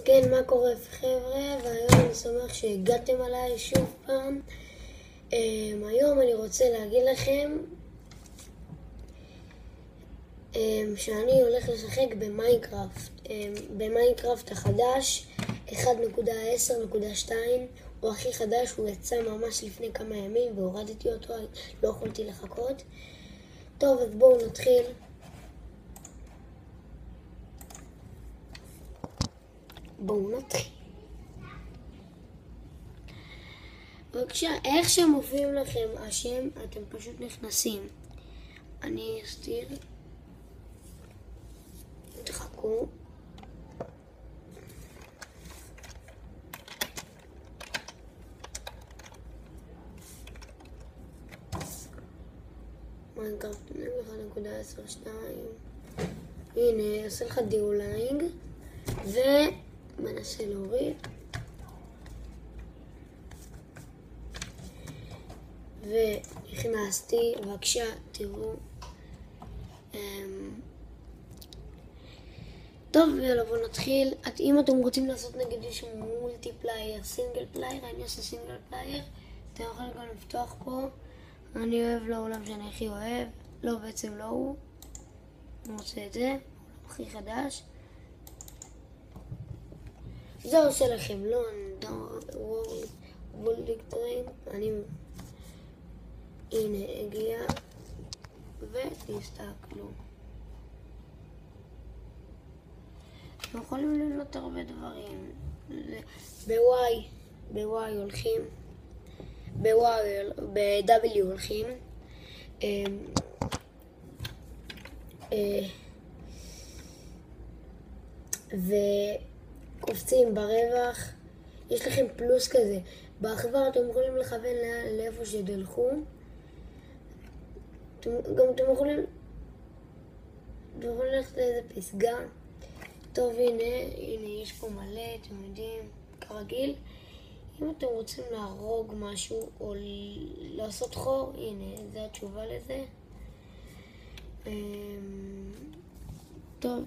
כן, מה קורה חבר'ה? והיום אני שמח שהגעתם עליי שוב פעם. היום אני רוצה להגיד לכם שאני הולך לשחק במיינקראפט. במיינקראפט החדש 1.10.2 הוא הכי חדש, הוא יצא ממש לפני כמה ימים והורדתי אותו, לא יכולתי לחכות. טוב, אז בואו נתחיל. בבקשה, איך שמופיעים לכם השם, אתם פשוט נכנסים. אני אסתיר. תחכו. מיינקראפט 1.10.2. הנה, עושה לך דיולינג ומנסה להוריד. ונכנסתי, בבקשה, תראו. טוב, יאללה, בואו נתחיל. אם אתם רוצים לעשות נגיד איזשהו מולטיפלייר, סינגל פלייר, אני עושה סינגל פלייר, אתם יכולים גם לפתוח פה. אני אוהב לעולם שאני הכי אוהב. לא, בעצם לא הוא. אני רוצה את זה, העולם הכי חדש. זה עושה לכם, לא, וולדיקטרים. הנה, הגיע, ותסתכלו. אתם יכולים ללמוד הרבה דברים. ב-Y הולכים, ב-W הולכים, וקופצים ברווח. יש לכם פלוס כזה. בעכבר אתם יכולים לכוון לאיפה שתלכו. גם אתם יכולים ללכת לאיזה פסגה. טוב, הנה, יש פה מלא, אתם יודעים, כרגיל. אם אתם רוצים להרוג משהו או לעשות חור, הנה, זו התשובה לזה. טוב.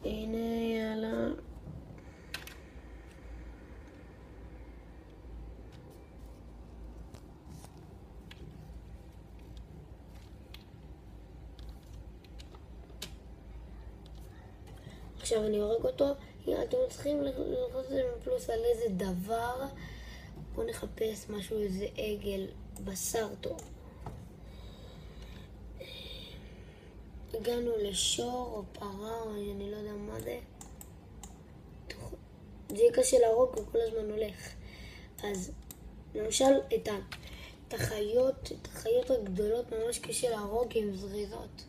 הנה, יאללה. עכשיו אני הורג אותו. אתם צריכים ללחוץ את זה מפלוס על איזה דבר. בואו נחפש משהו, איזה עגל, בשר טוב. הגענו לשור או פרה או אני לא יודע מה זה. זה יהיה קשה להרוג, הוא כל הזמן הולך. אז למשל את החיות הגדולות ממש קשה להרוג עם זריזות.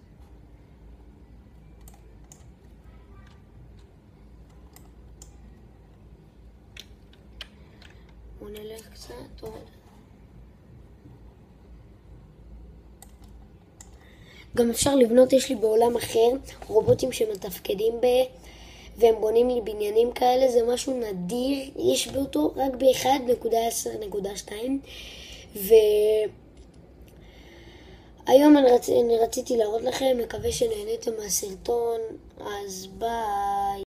בוא נלך קצת, טוב. גם אפשר לבנות, יש לי בעולם אחר, רובוטים שמתפקדים והם בונים לי בניינים כאלה, זה משהו נדיר, יש באותו רק ב-1.10.2 והיום אני רציתי להראות לכם, מקווה שנהניתם מהסרטון, אז ביי.